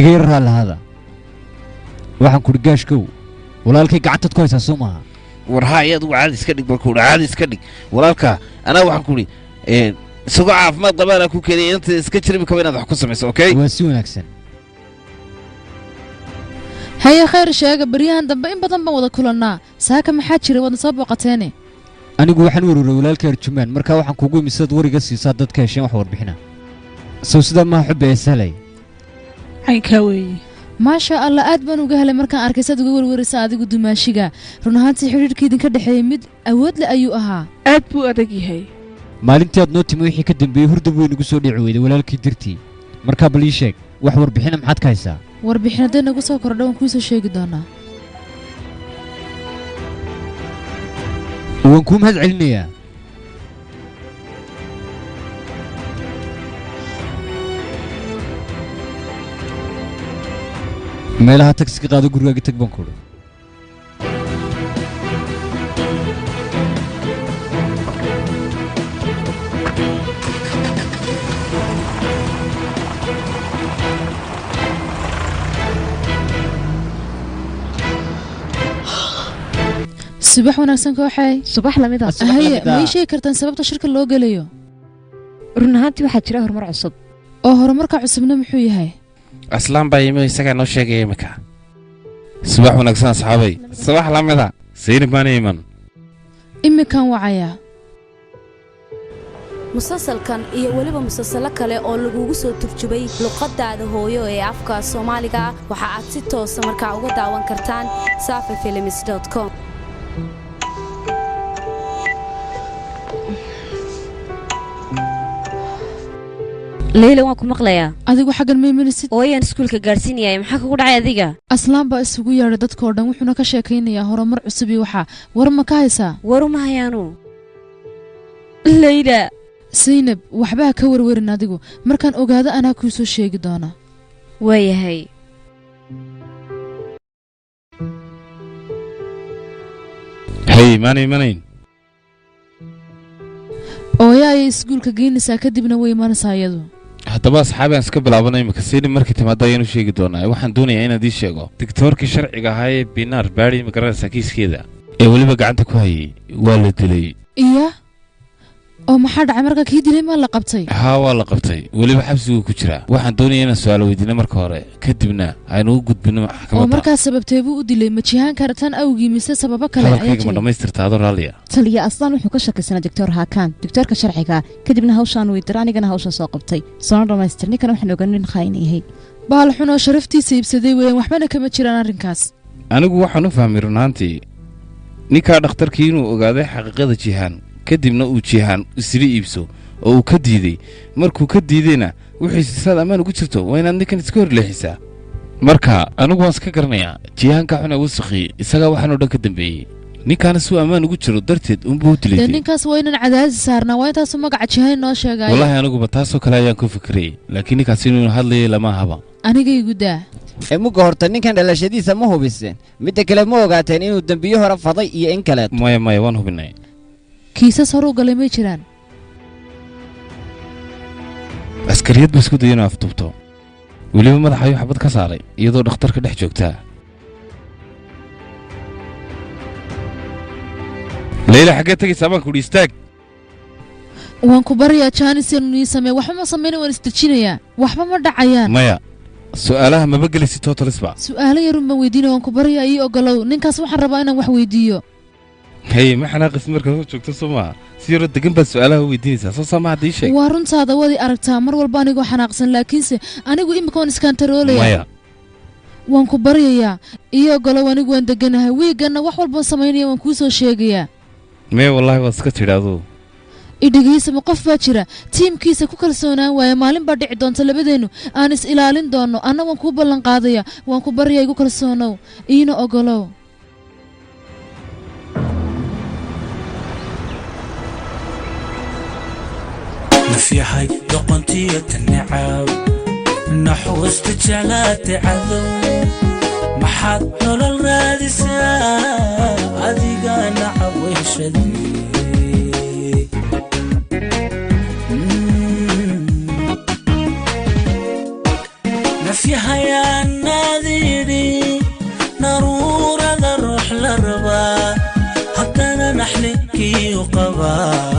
غير هذا waxaan ku dhigaashkow walaalkay gacantad ku haysaa Soomaa warhaa iyadu caadi iska dhig balku caadi iska dhig walaalka ana waxaan ku isagoo caafimaad qabana ku keenay inta iska jirmi ka inaad wax ku samayso okay waa si wanaagsan haya khayr sheega bariyahan dambe in badan baan wada kulanaa saaka maxaa jiray wada soo boqateene anigu waxaan waruuray walaalkay Arjumaan marka waxaan kugu imisad wariga siisaa dadka hesheen wax warbixina soo sida ma xubbe salay ay ka weey ما شاء الله أدبن وجهل مركان أركيسات وجول ورثة أديك دمشقة رنهانتي حرير كيدن كده حيمد أود لأيوها أدبو أدقي هاي مالنتي أدنوتي موحي كدن بيهردبو نقصوني عويد ولا الكدرتي مركب لي شيك وحور بحنا محد كايسا وربحنا ده نقصه كردون كويس شيء قدانا ونكون هاد علمية meelaha taxi qaado gurigaaga tag baan ku dhig subax wanaagsan kooxay subax lamid ah ma sheegi kartaan sababta shirka loo galayo run ahaantii waxaa jira horumar cusub oo horumarka cusubna muxuu yahay أسلام بايمي سكان نوشة جيمك صباح ونكسان أصحابي صباح لامدا سير باني من إمي كان وعيا مسلسلkan iyo waliba musalsalo kale oo lagu soo turjubay luqadda hooyo ee afka Soomaaliga waxa aad si toos ah markaa uga daawan kartaan safafilms.com ليلى waan ku maqlayaa adigu xagan meeminsid oo ayaan iskuulka gaarsiinayay maxaa kugu dhacay adiga aslaan baa isugu yeeray dadka oo dhan wuxuuna ka sheekaynayaa horumar cusub iyo waxa war ma ka haysaa war ma hayaanu Leyla Zainab waxba ka warwarin adigu markaan ogaado anaa ku soo sheegi doona waayahay hey manin oo ay iskuulka geynaysaa kadibna way imanaysaa iyadu haddaba asxaabi aan iska bilaabanay imika siini markii timaada ayaan u sheegi doonaa waxaan doonayaa inaad ii sheego digtoorkii sharciga ahaa ee binaar baari magaranaysa kiiskeeda ee weliba gacanta ku hayay waa la dilay iya oo maxaa dhacay marka kii dilay ma la qabtay haa waa la qabtay weliba xabsigu ku jira waxaan doonayaa inaan su'aalo weydiino marka hore kadibna aynu u gudbino maxkamadda oo markaa sababtee buu u dilay ma jihaan kartaan awgii mise sababo kale ayaa jiray ma dhamaystirtaa adoo raaliya taliya aslan wuxuu ka shaqaysanaa doctor Hakan doctorka sharciga kadibna hawshan uu diray anigana hawshan soo qabtay soo dhamaystirnay kana waxaan ogaanay khayni yahay baal xuno sharaftiisa ibsaday weeyaan waxbana kama jiraan arrinkaas anigu waxaan u fahmay runaantii ninka dhakhtarkii inuu ogaaday xaqiiqada jihaan kadibna uu jihaan isri iibso oo uu ka diiday markuu ka diidayna wixii sisaad amaan ugu jirto waa inaad ninkan iska horleexisaa marka anigu waan iska garanayaa jihaanka xun ee wasakhi isagaa waxaan oo dhan ka dambeeyey ninkaana suu ammaan ugu jiro darteed unbuu dilay ninkaas waa inaan cadaadis saarnaa waa intaasuu magaca jihaan noo sheegay wallaahi aniguba taasoo kale ayaan ku fikirayay laakiin ninkaas inuu hadlayay lama haba anigaygu daa muga horta ninkan dhalashadiisa ma hubiseen midda kale ma ogaateen inuu dambiyo hore faday iyo in kale maya waan hubinay kiisas hore u galay ma jiraan askariyad baa isku dayay inuu afduubto weliba madaxa ayuu xabad ka saaray iyadoo dhakhtarka dhex joogtaa leyla xaggee tegaysaa baan ku istaag waan ku barayaa jaanis inuu nii sameeyo waxba ma samayna waan isdejinayaa waxba ma dhacayaan maya su'aalaha maba gelaysi totalisba su'aalo yarun baan weydiinaya waan ku barayaa ii ogolow ninkaas waxaan rabaa inaan wax weydiiyo hey ma xanaaqis markaad hor joogto soo maaha si yaroo degan baad su'aalaha weydiinaysaa soo saama haddii sheeg waa runtaada waad i aragtaa mar walba anigoo xanaaqsan laakiinse anigu imika waan iskantaroolaya maya waan ku baryayaa ii ogolow anigu waan deganahay wiiganna wax walbaan samaynaya waan kuu soo sheegayaa mee wallaahi waad iska tidhaaduu idhigiisa ma qof baa jira tiimkiisa ku kalsoonaan waaya maalin baa dhici doonta labadeennu aan is ilaalin doonno anna waan kuu ballan qaadaya waan ku baryaa igu kalsoonow iina ogolow نفيحي يقنتي النعاو نحوست جلات عذو محط نول الرادسة أذيقا نعوي شديد نفيها الناديري نرورة الروح للربا حتى نحلكي وقبا